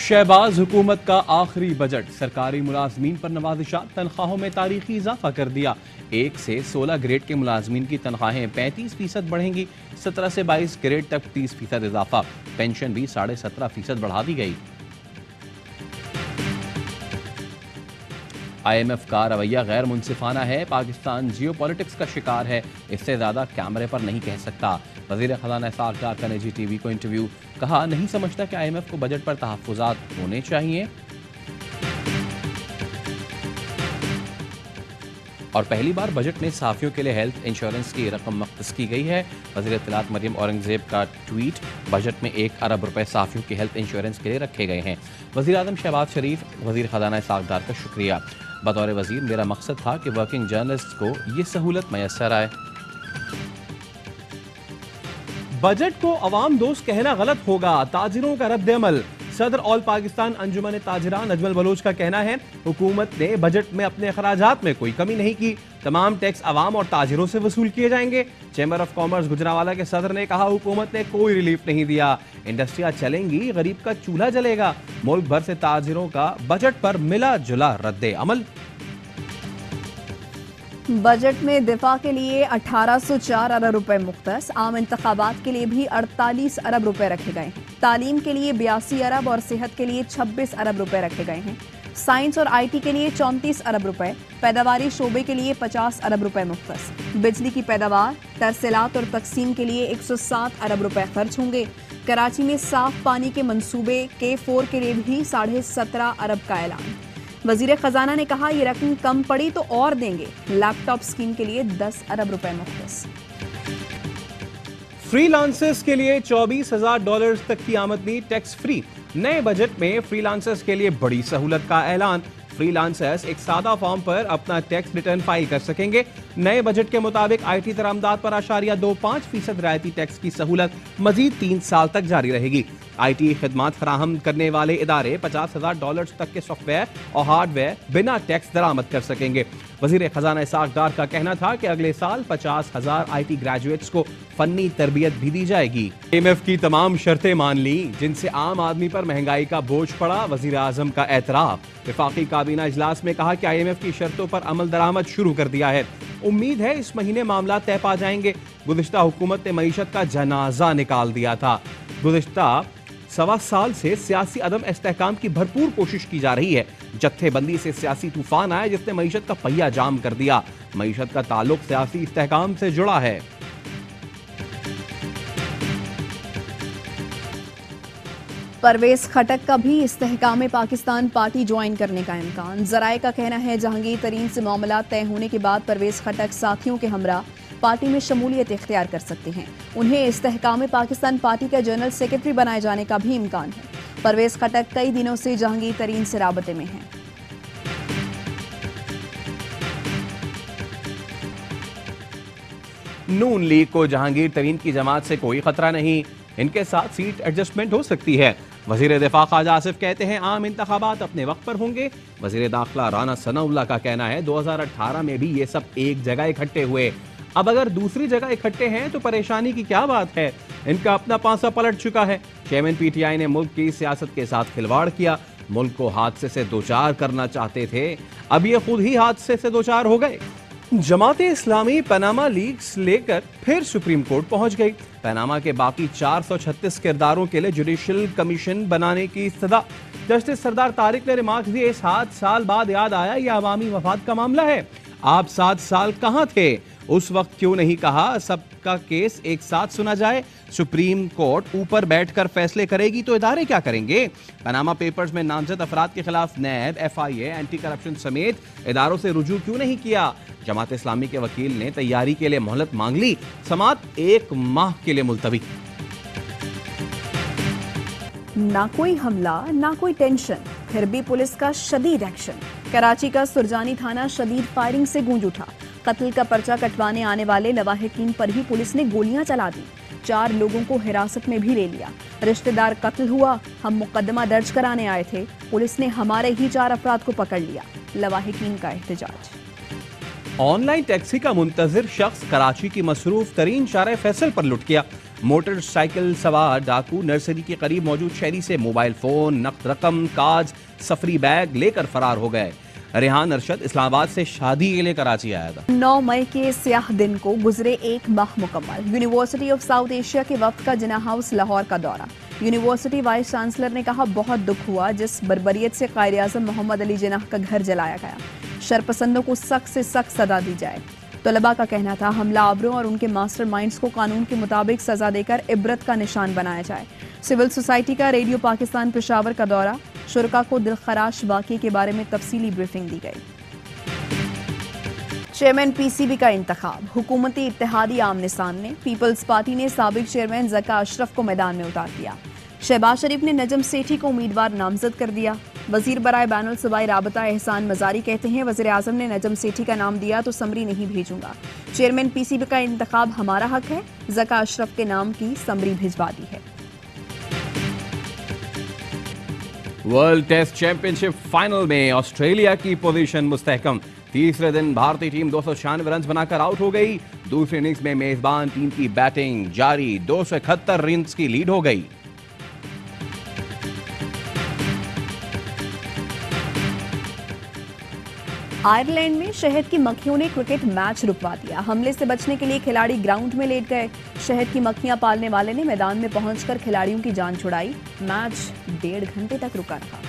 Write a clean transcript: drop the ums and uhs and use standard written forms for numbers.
शहबाज हुकूमत का आखिरी बजट सरकारी मुलाजमीन पर नवाजिशा तनख्वाहों में तारीखी इजाफा कर दिया। 1 से 16 ग्रेड के मुलाजमीन की तनख्वाहें 35% बढ़ेंगी। 17 से 22 ग्रेड तक 30% इजाफा। पेंशन भी 17.5% बढ़ा दी गई। IMF का रवैया गैर मुनसिफाना है। पाकिस्तान जियो पॉलिटिक्स का शिकार है, इससे ज्यादा कैमरे पर नहीं कह सकता। वजीर खजाना इसहाक डार का निजी टीवी को इंटरव्यू, कहा नहीं समझता कि IMF को बजट पर तहफ्फुजात होने चाहिए। और पहली बार बजट में सहाफियों के लिए हेल्थ इंश्योरेंस की रकम मख्तस की गई है। वज़ीर इत्तलात मरियम औरंगजेब का ट्वीट, बजट में 1 अरब रुपए सहाफियों के हेल्थ इंश्योरेंस के लिए रखे गए हैं। वज़ीर आज़म शहबाज शरीफ, वज़ीर खजाना इसहाक डार का शुक्रिया। बतौर वज़ीर मेरा मकसद था कि वर्किंग जर्नलिस्ट को ये सहूलत मैसर आए। बजट को अवाम दोस्त कहना गलत होगा, ताजिरों का रद्द अमल। सदर ऑल पाकिस्तान अंजुमन ताजिरान अजमल बलोच का कहना है हुकूमत ने बजट में अपने अखराजात में कोई कमी नहीं की, तमाम टैक्स अवाम और ताजिरों से वसूल किए जाएंगे। चैम्बर ऑफ कॉमर्स गुजरावाला के सदर ने कहा हुकूमत ने कोई रिलीफ नहीं दिया, इंडस्ट्रियां चलेंगी, गरीब का चूल्हा जलेगा। मुल्क भर से ताजिरों का बजट पर मिला जुला रद्द अमल। बजट में दिफा के लिए 1804 अरब रुपए मुख्तस, आम इंतखाबात के लिए भी 48 अरब रुपए रखे गए हैं। तालीम के लिए 82 अरब और सेहत के लिए 26 अरब रुपए रखे गए हैं। साइंस और IT के लिए 34 अरब रुपए, पैदावारी शोबे के लिए 50 अरब रुपए मुख्तस। बिजली की पैदावार, तरसीलात और तकसीम के लिए 107 अरब रुपए खर्च होंगे। कराची में साफ पानी के मंसूबे K4 के लिए भी 17.5 अरब का ऐलान। वजीर खजाना ने कहा ये रकम कम पड़ी तो और देंगे। लैपटॉप स्कीम के लिए 10 अरब रुपए मुख्तस। फ्रीलांसर्स के लिए $24,000 तक की आमदनी टैक्स फ्री। नए बजट में फ्रीलांसर्स के लिए बड़ी सहूलत का ऐलान। फ्रीलांसर्स एक सादा फॉर्म पर अपना टैक्स रिटर्न फाइल कर सकेंगे। नए बजट के मुताबिक IT दरामदात पर 0.25% रियायती टैक्स की सहूलत मजीद 3 साल तक जारी रहेगी। IT खिदमात फराहम करने वाले इदारे $50,000 तक के सॉफ्टवेयर और हार्डवेयर बिना टैक्स दरामद कर सकेंगे। वजीर खजाना इसहाक डार का कहना था कि अगले साल 50,000 IT ग्रेजुएट्स को फन्नी तरबियत भी दी जाएगी। IMF की तमाम शर्तें मान ली जिनसे आम आदमी पर महंगाई का बोझ पड़ा, वजीर आजम का एतराफ। वफाकी काबीना इजलास में कहा कि IMF की शर्तों पर अमल दरामद शुरू कर दिया है। उम्मीद है इस महीने मामला तय पा जाएंगे। गुज़िश्ता हुकूमत ने मईशत का जनाजा निकाल दिया था। गुज़िश्ता 1.25 साल से सियासी अदम इस्तेहकाम की भरपूर कोशिश की जा रही है। जत्थेबंदी से सियासी तूफान आया जिसने मईशत का पहिया जाम कर दिया। मईशत का ताल्लुक सियासी इस्तेहकाम से जुड़ा है। परवेज खटक का भी इस्तेहकाम पाकिस्तान पार्टी ज्वाइन करने का इम्कान। जराए का कहना है जहांगीर तरीन से मामला तय होने के बाद परवेज खटक साथियों के हमरा पार्टी में शमूलियत इख्तियार कर सकते हैं। उन्हें इस्तेहकाम पाकिस्तान पार्टी का जनरल सेक्रेटरी बनाए जाने का भी इम्कान है। परवेज खटक कई दिनों से जहांगीर तरीन से राबते में हैं। नून लीग को जहांगीर तरीन की जमात से कोई खतरा नहीं, इनके साथ सीट एडजस्टमेंट हो सकती है। वजीर दिफा ख्वाजा आसिफ कहते हैं आम इंतखाबात अपने वक्त पर होंगे। वजीर दाखिला राना सनाउल्लाह का कहना है 2018 में भी ये सब एक जगह इकट्ठे हुए, अब अगर दूसरी जगह इकट्ठे हैं तो परेशानी की क्या बात है। इनका अपना पांसा पलट चुका है। चेयरमैन PTI ने मुल्क की सियासत के साथ खिलवाड़ किया, मुल्क को हादसे से दोचार करना चाहते थे, अब ये खुद ही हादसे से दोचार हो गए। जमात इस्लामी पनामा लीक्स लेकर फिर सुप्रीम कोर्ट पहुंच गई। पनामा के बाकी 436 किरदारों के लिए जुडिशल कमीशन बनाने की इस्तदा। जस्टिस सरदार तारिक ने रिमार्क दिए 7 साल बाद याद आया यह अवामी मफाद का मामला है। आप 7 साल कहां थे? उस वक्त क्यों नहीं कहा सबका केस एक साथ सुना जाए? सुप्रीम कोर्ट ऊपर बैठकर फैसले करेगी तो इदारे क्या करेंगे? पनामा पेपर्स में नामजद अफराद के खिलाफ नैब, FIA, एंटी करप्शन समेत इदारों से रुजू क्यों नहीं किया? जमात इस्लामी के वकील ने तैयारी के लिए मोहलत मांग ली, समाअत 1 माह के लिए मुलतवी। ना कोई हमला ना कोई टेंशन, फिर भी पुलिस का शदीद एक्शन। कराची का सुरजानी थाना शदीद फायरिंग से गूंज उठा। कत्ल का पर्चा कटवाने आने वाले लवाहिकीन पर ही पुलिस ने गोलियां चला दी। 4 लोगों को हिरासत में भी ले लिया। रिश्तेदार कत्ल हुआ, हम मुकदमा दर्ज कराने आए थे, पुलिस ने हमारे ही 4 अफराद को पकड़ लिया। लवाहिकीन का एहतजाज। ऑनलाइन टैक्सी का मुंतजिर शख्स कराची की मसरूफ तरीन शारे फैसल पर लुट गया। मोटरसाइकिल सवार डाकू नर्सरी के करीब मौजूद शहरी से मोबाइल फोन, नकद रकम, काज, सफरी बैग लेकर फरार हो गए। रेहान अरशद इस्लामाबाद से शादी के लिए कराची आया था। 9 मई के स्याह दिन को गुजरे एक माह मुकम्मल। यूनिवर्सिटी ऑफ साउथ एशिया के वक्त का जिन्ना हाउस लाहौर का दौरा। यूनिवर्सिटी वाइस चांसलर ने कहा, बहुत दुख हुआ जिस बर्बरियत से कायद आज़म मोहम्मद अली जिन्नाह का घर जलाया गया। शरपसंदों को सख्त से सख्त सजा दी जाए। तलबा का कहना था, हमला आवरों और उनके मास्टरमाइंड्स को कानून के मुताबिक सजा देकर इबरत का निशान बनाया जाए। सिविल सोसाइटी का रेडियो पाकिस्तान पेशावर का दौरा। शुरका को दिलखराश वाक़े के बारे में तफसीली ब्रीफिंग दी गई। चेयरमैन पीसीबी का इंतखाब। हुकूमती इत्तेहादी आमने सामने। पीपल्स पार्टी ने साबिक चेयरमैन ज़का अशरफ को मैदान में उतार दिया। शहबाज शरीफ ने नजम सेठी को उम्मीदवार नामजद कर दिया। वजीर बराए बैनुल सूबाई राबता एहसान मजारी कहते हैं, वज़ीर आज़म ने नजम सेठी का नाम दिया तो समरी नहीं भेजूंगा। चेयरमैन पीसीबी का इंतखाब हमारा हक है। ज़का अशरफ के नाम की समरी भिजवा दी है। वर्ल्ड टेस्ट चैंपियनशिप फाइनल में ऑस्ट्रेलिया की पोजीशन मुस्तहकम। तीसरे दिन भारतीय टीम 296 रन बनाकर आउट हो गई। दूसरे इनिंग्स में मेजबान टीम की बैटिंग जारी, 271 रन की लीड हो गई। आयरलैंड में शहद की मक्खियों ने क्रिकेट मैच रुकवा दिया। हमले से बचने के लिए खिलाड़ी ग्राउंड में लेट गए। शहद की मक्खियां पालने वाले ने मैदान में पहुंचकर खिलाड़ियों की जान छुड़ाई। मैच 1.5 घंटे तक रुका रहा।